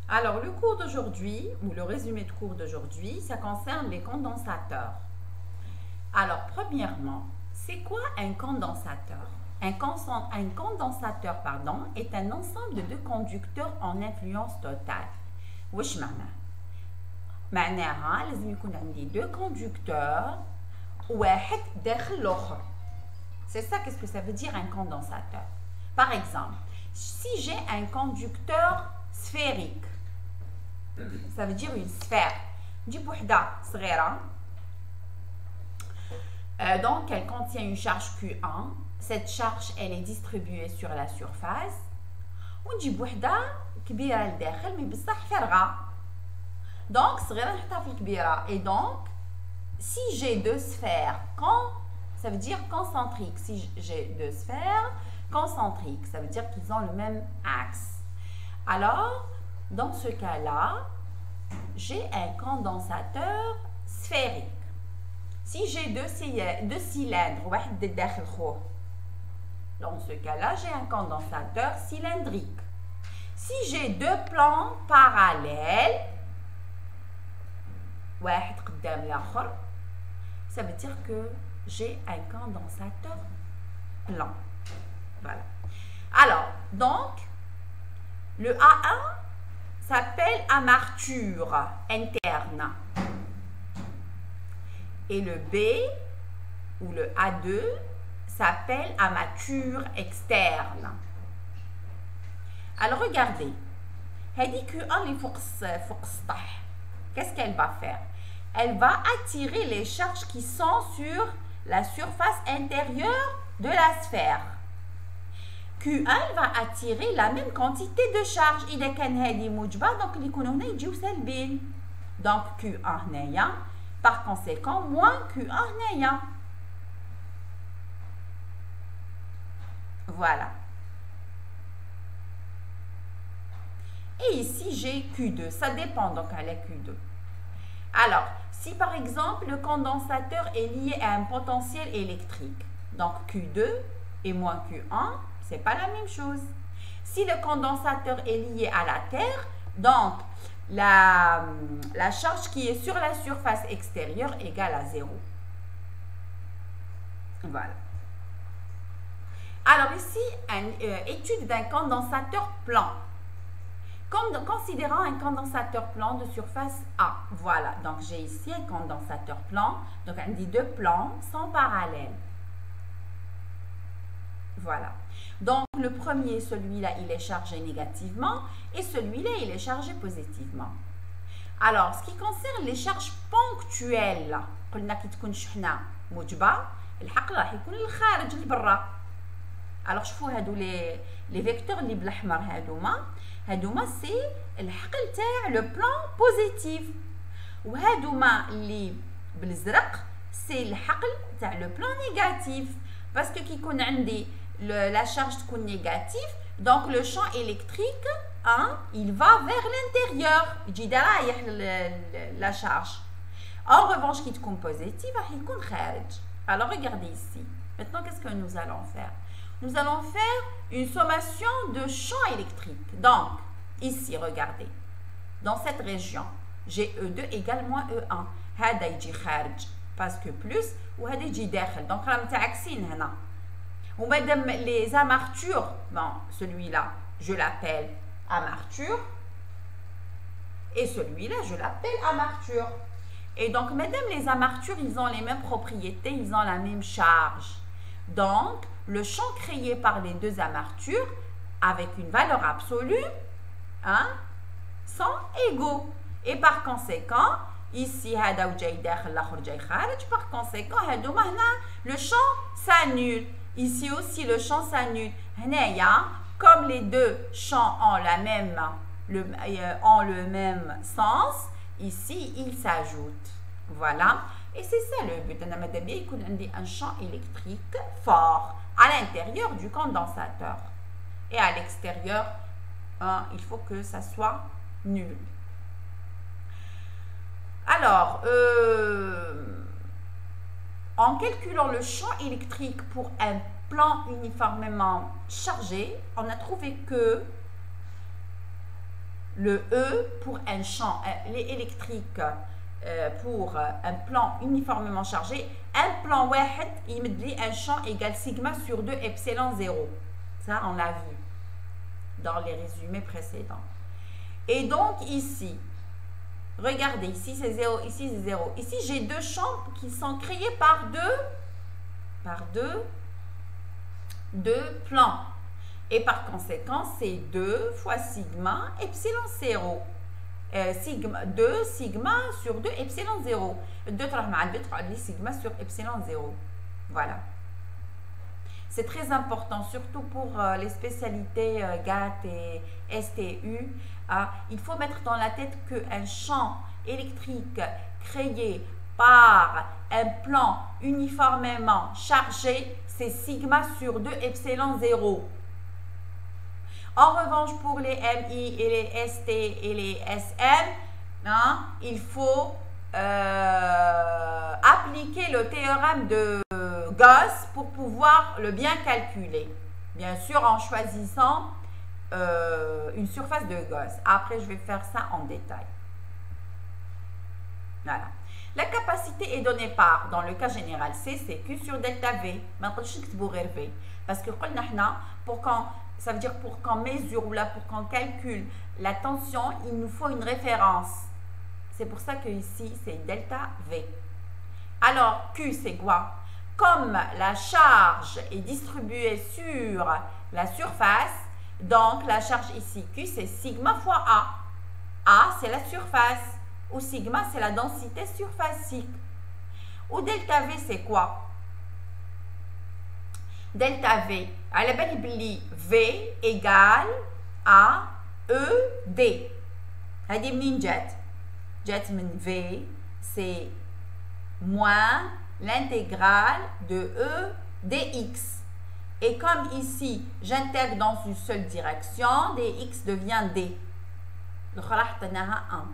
Alors, le cours d'aujourd'hui, ou le résumé de cours d'aujourd'hui, ça concerne les condensateurs. Alors, premièrement, c'est quoi un condensateur? Un condensateur, est un ensemble de deux conducteurs en influence totale. واش معناها لازم يكون عندي deux conducteurs واحد داخل الآخر. C'est ça, qu'est-ce que ça veut dire un condensateur? Par exemple, si j'ai un conducteur sphérique, ça veut dire une sphère. نجيب وحدة صغيرة. Donc, elle contient une charge Q1. Cette charge, elle est distribuée sur la surface. ونجيب وحدة كبيرة لداخل مي بصح فارغة. Donc, صغيرة نحطها في الكبيرة. Et donc, si j'ai deux sphères, ça veut dire concentriques. Si j'ai deux sphères concentriques, ça veut dire qu'ils ont le même axe. Alors, dans ce cas-là, j'ai un condensateur sphérique. Si j'ai deux cylindres, dans ce cas-là, j'ai un condensateur cylindrique. Si j'ai deux plans parallèles, ça veut dire que j'ai un condensateur plan. Voilà. Alors, donc, le A1 s'appelle amarture interne. Et le B, ou le A2, s'appelle armature externe. Alors, regardez. Qu'est-ce qu'elle va faire? Elle va attirer les charges qui sont sur la surface intérieure de la sphère. Q1 va attirer la même quantité de charge. Donc Q1 par conséquent moins Q1 Voilà. Et ici j'ai Q2. Ça dépend donc à la Q2. Alors, si par exemple le condensateur est lié à un potentiel électrique, donc Q2 et moins Q1, c'est pas la même chose. Si le condensateur est lié à la Terre, donc la charge qui est sur la surface extérieure égale à 0. Voilà. Alors ici, étude d'un condensateur plan. Considérant un condensateur plan de surface A. Voilà, donc j'ai ici un condensateur plan. Donc on dit deux plans sont parallèles. Voilà. Donc le premier, celui-là, il est chargé négativement et celui-là, il est chargé positivement. Alors, ce qui concerne les charges ponctuelles, قلنا كي تكون شحنة موجبة الحقل راح يكون للخارج لبرا. Alors شوفوا هادو les vecteurs اللي بالاحمر هادوما سي الحقل تاع لو بلان بوزيتيف وهادوما اللي بالازرق سي الحقل تاع لو بلان نيجاتيف باسكو كي يكون عندي la charge تكون négative, donc le champ électrique, il va vers l'intérieur. يجي رايح la charge. En revanche, qui تكون positive, il يكون خارج. Alors regardez ici. Maintenant, qu'est-ce que nous allons faire? Nous allons faire une sommation de champs électriques. Donc, ici, regardez. Dans cette région, j'ai E2 égale moins E1. هذا يجي خارج parce que plus وهذا يجي داخل. Donc, راهم متعاكسين هنا. Ou madame les amartures, bon, celui-là, je l'appelle amarture. Et celui-là, je l'appelle amarture. Et donc, madame les amartures, ils ont les mêmes propriétés, ils ont la même charge. Donc, le champ créé par les deux amartures, avec une valeur absolue, sont égaux. Et par conséquent, ici, par conséquent, le champ s'annule. Ici aussi, le champ s'annule. Comme les deux champs ont le même sens, ici, ils s'ajoutent. Voilà. Et c'est ça le but. Il y a un champ électrique fort à l'intérieur du condensateur. Et à l'extérieur, il faut que ça soit nul. Alors, en calculant le champ électrique pour un plan uniformément chargé, on a trouvé que le E pour un champ électrique pour un plan uniformément chargé, un plan واحد يمد لي un champ égal sigma sur 2 epsilon 0. Ça, on l'a vu dans les résumés précédents. Et donc deux regardez, ici c'est 0, ici c'est 0. Ici, j'ai deux champs qui sont créés par deux plans. Et par conséquent, c'est 2 fois sigma epsilon 0. Sigma 2 sigma sur 2 epsilon 0. 2 sigma sur epsilon 0. Voilà. C'est très important, surtout pour les spécialités GAT et STU. Il faut mettre dans la tête qu'un champ électrique créé par un plan uniformément chargé, c'est sigma sur 2 epsilon 0. En revanche, pour les MI et les ST et les SM, il faut appliquer le théorème de Gauss pour pouvoir le bien calculer. Bien sûr, en choisissant une surface de Gauss. Après, je vais faire ça en détail. Voilà. La capacité est donnée par, dans le cas général, C, c'est Q sur delta V. Parce que ça veut dire pour qu'on mesure ou là pour qu'on calcule la tension, il nous faut une référence. C'est pour ça que ici, c'est delta V. Alors, Q, c'est quoi? Comme la charge est distribuée sur la surface, donc la charge ici, Q, c'est sigma fois A. A, c'est la surface. Ou sigma, c'est la densité surfacique. Ou delta V, c'est quoi? Delta V, à la belle V égale à ED. هذه منين جات؟ جات من V, c'est moins l'intégrale de E dx. Et comme ici, j'intègre dans une seule direction, dx devient D. Le خلاص حطيناها 1.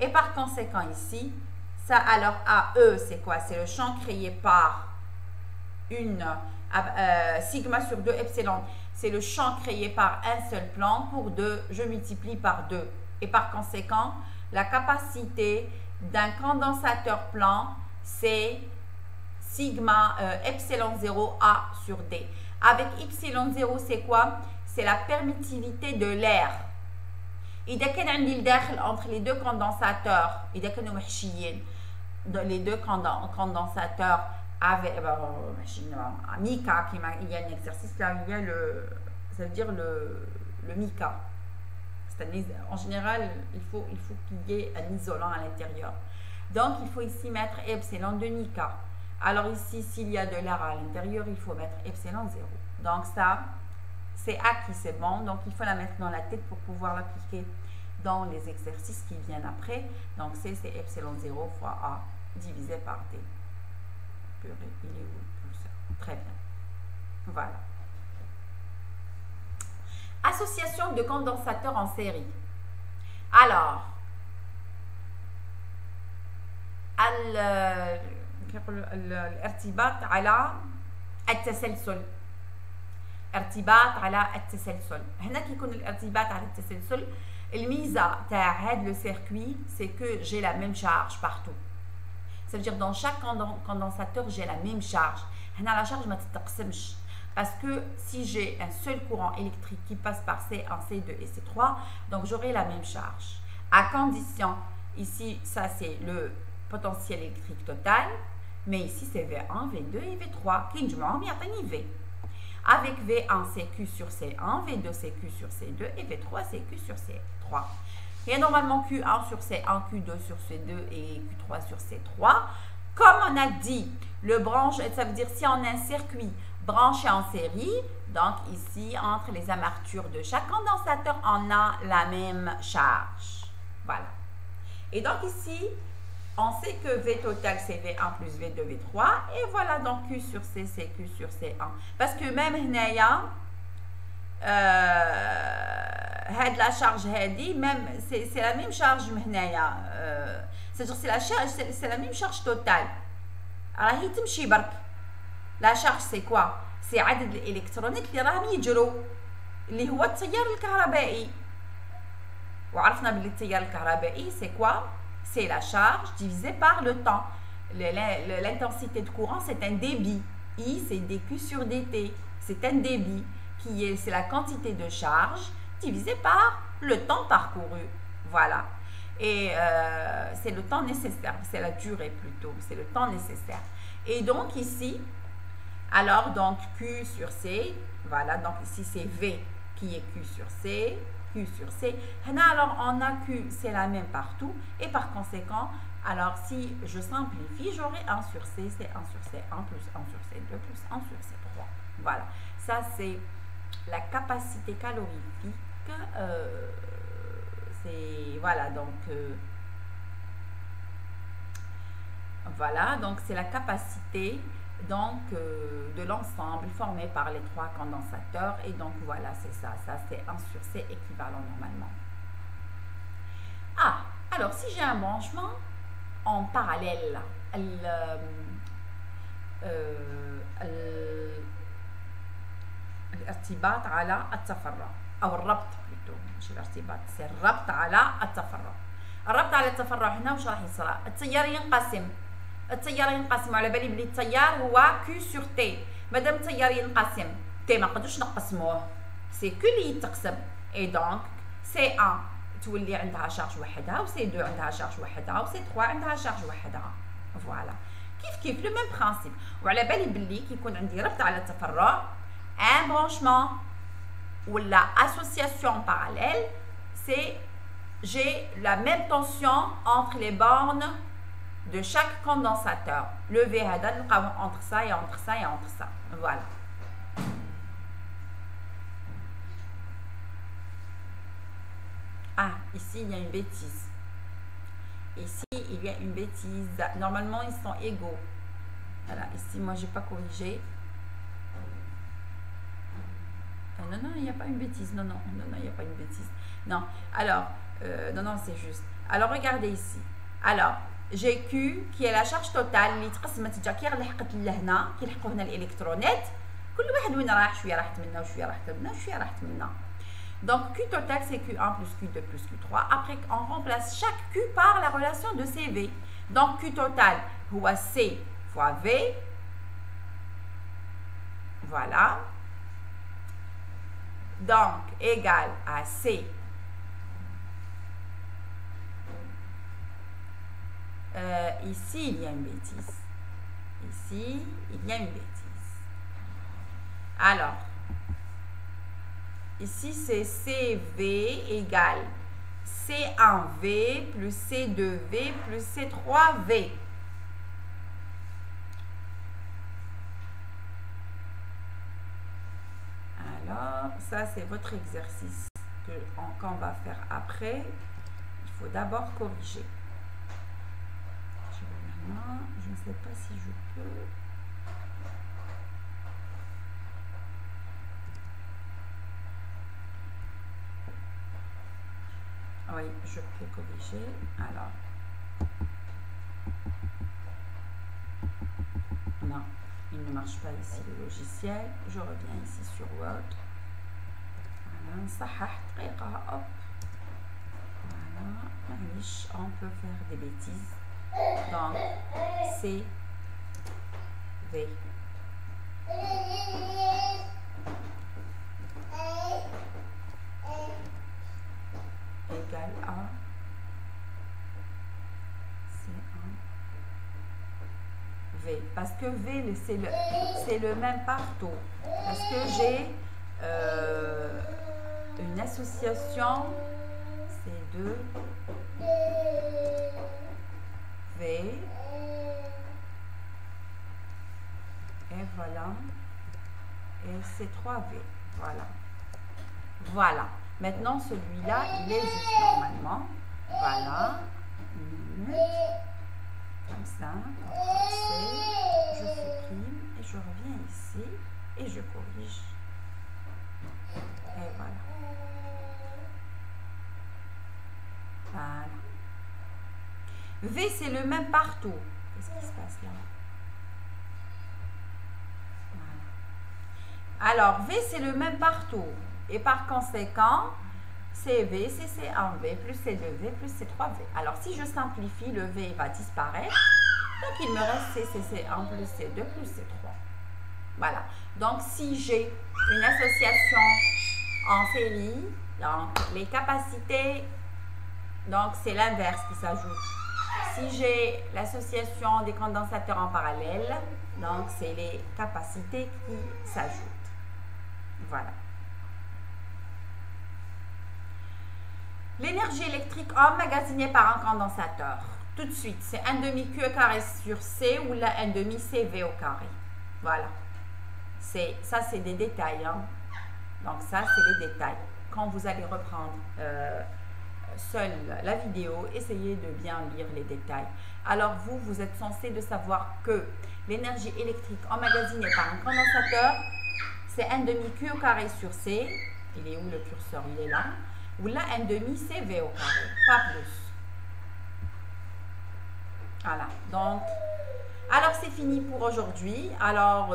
Et par conséquent ici, ça alors AE, c'est quoi? C'est le champ créé par une sigma sur 2 epsilon. C'est le champ créé par un seul plan pour 2, je multiplie par 2. Et par conséquent, la capacité d'un condensateur plan, c'est sigma epsilon 0 A sur D. Avec epsilon 0, c'est quoi? C'est la permittivité de l'air. إذا كان عندي الداخل entre les deux condensateurs إذا كانوا محشيين les deux condensateurs avec mica il y a un exercice là il y a ça veut dire le mica. En général il faut qu'il y ait un isolant à l'intérieur, donc il faut ici mettre epsilon de mica. Alors ici s'il y a de l'air à l'intérieur il faut mettre epsilon 0. Donc ça c'est acquis, c'est bon, donc il faut la mettre dans la tête pour pouvoir l'appliquer dans les exercices qui viennent après. Donc C, c'est epsilon 0 fois A divisé par D. Il est où tout ça? Très bien. Voilà. Association de condensateurs en série. Alors, الارتباط على التسلسل. ارتباط على التسلسل. هنا كيكون الارتباط على التسلسل. الميزه تاع هذا لو circuit, c'est que j'ai la même charge partout. Ça veut dire dans chaque condensateur j'ai la même charge. هنا la charge ما تتقسمش. Parce que si j'ai un seul courant électrique qui passe par C1, C2 et C3, donc j'aurai la même charge. À condition, ici ça c'est le potentiel électrique total, mais ici c'est V1, V2 et V3 qui نجمعهم يعطيني V. Avec V1 c'est Q sur C1, V2 c'est Q sur C2 et V3 c'est Q sur C3. Il y a normalement Q1 sur C1, Q2 sur C2 et Q3 sur C3. Comme on a dit, le branche, ça veut dire si on a un circuit branché en série, donc ici entre les amartures de chaque condensateur, on a la même charge. Voilà. Et donc ici, on sait que V total c'est V1 plus V2, V3. Et voilà, donc Q sur C, c'est Q sur C1. Parce que même هنايا هاد la charge هادي, même c'est la même charge هنايا. C'est-à-dire c'est la même charge totale. راهي تمشي برك. La charge c'est quoi? C'est عدد الإلكترونات اللي راهم يجروا اللي هو التيار الكهربائي. وعرفنا باللي التيار الكهربائي c'est quoi? C'est la charge divisée par le temps. L'intensité de courant, c'est un débit. I, c'est dQ sur dt. C'est un débit c'est la quantité de charge divisée par le temps parcouru. Voilà. Et c'est le temps nécessaire. C'est la durée plutôt. C'est le temps nécessaire. Et donc ici, alors donc Q sur C. Voilà. Donc ici, c'est V qui est Q sur C. Q sur C. Alors, on a Q, c'est la même partout. Et par conséquent, alors si je simplifie, j'aurai 1 sur C, c'est 1 sur C, 1 plus 1 sur C2 plus 1 sur C3. Voilà. Ça, c'est la capacité calorifique. C'est, voilà, donc, voilà, donc c'est la capacité donc de l'ensemble formé par les 3 condensateurs. Et donc voilà, c'est ça. Ça, c'est 1 sur C équivalent normalement. Ah, alors si j'ai un branchement en parallèle, الارتباط على التفرع أو الربط بلوتو، ماشي الارتباط، سي الربط على التفرع. الربط على التفرع هنا واش راح يصرى؟ التيار ينقسم. التيار ينقسم، على بالي بلي التيار هو كيو سور تي. مادام التيار ينقسم تي ما نقدروش نقسموه، سي كو اللي يتقسم. اي دونك سي 1 تولي عندها شارج وحدها، و سي 2 عندها شارج وحدها، و سي 3 عندها شارج وحدها. فوالا كيف لو ميم برانسيب. وعلى بالي بلي كيكون عندي ربط على التفرع ان برانشمون ولا association parallèle, c'est j'ai la même tension entre les bornes de chaque condensateur. Le V entre ça et entre ça et entre ça. Voilà. Ah, ici il y a une bêtise. Ici il y a une bêtise. Normalement ils sont égaux. Voilà, ici moi j'ai pas corrigé. Non, non, il n'y a pas une bêtise. Non, non, non, non, il n'y a pas une bêtise. Non. Alors, non, non, c'est juste. Alors, regardez ici. Alors, j'ai Q qui est la charge totale اللي تقسمت جا كي لحقت لهنا كي لحقوا هنا الالكترونات كل واحد وين راح شويه راحت منا وشويه راحت منا وشويه راحت منا. Donc Q total c'est Q1 plus Q2 plus Q3. Après on remplace chaque Q par la relation de CV. Donc Q total هو C fois V. Voilà. Donc, égal à C. Ici, il y a une bêtise. Ici, il y a une bêtise. Alors, ici, c'est CV égale C1V plus C2V plus C3V. Alors, ça c'est votre exercice qu'on va faire après. Il faut d'abord corriger. Je vais maintenant, je ne sais pas si je peux. Oui, je peux corriger. Alors, non. Il ne marche pas ici le logiciel. Je reviens ici sur Word. Voilà, نصحح دقيقة. Hop. Voilà, معليش, on peut faire des bêtises. Donc, C, V. Égale à V. Parce que V, c'est le même partout. Parce que j'ai une association, c'est 2 V. Et voilà. Et c'est 3V. Voilà. Voilà. Maintenant, celui-là, il est juste normalement. Voilà. Comme ça, CTRL-C, je supprime et je reviens ici et je corrige. Et voilà. Voilà. V, c'est le même partout. Qu'est-ce qui se passe là? Voilà. Alors, V, c'est le même partout. Et par conséquent, CV, c'est C1V plus C2V plus C3V. Alors, si je simplifie, le V va disparaître. Donc, il me reste C1 plus C2 plus C3. Voilà. Donc, si j'ai une association en série, donc les capacités, donc c'est l'inverse qui s'ajoute. Si j'ai l'association des condensateurs en parallèle, donc c'est les capacités qui s'ajoutent. Voilà. L'énergie électrique emmagasinée par un condensateur. Tout de suite, c'est 1/2 Q carré sur C ou la 1/2 CV au carré. Voilà. Ça, c'est des détails. Hein. Donc, ça, c'est les détails. Quand vous allez reprendre seule la vidéo, essayez de bien lire les détails. Alors, vous êtes censé de savoir que l'énergie électrique emmagasinée par un condensateur, c'est 1/2 Q au carré sur C. Il est où le curseur? Il est là. Ou là, 1/2 CV au carré, pas plus. Voilà, donc, alors c'est fini pour aujourd'hui. Alors,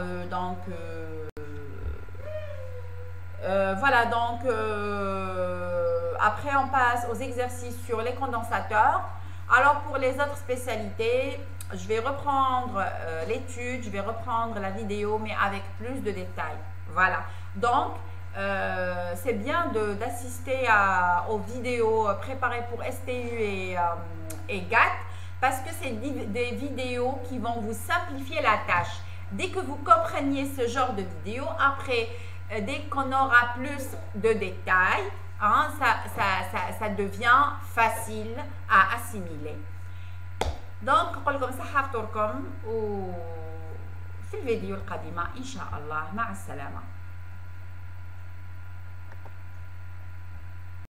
voilà, donc, après on passe aux exercices sur les condensateurs. Alors, pour les autres spécialités, je vais reprendre l'étude, je vais reprendre la vidéo, mais avec plus de détails. Voilà, donc, c'est bien d'assister aux vidéos préparées pour STU et GAT parce que c'est des vidéos qui vont vous simplifier la tâche. Dès que vous compreniez ce genre de vidéo, après, dès qu'on aura plus de détails, hein, ça devient facile à assimiler. Donc, نقول لكم صحة فطوركم وفي الفيديو القادمة إن شاء الله مع السلامة.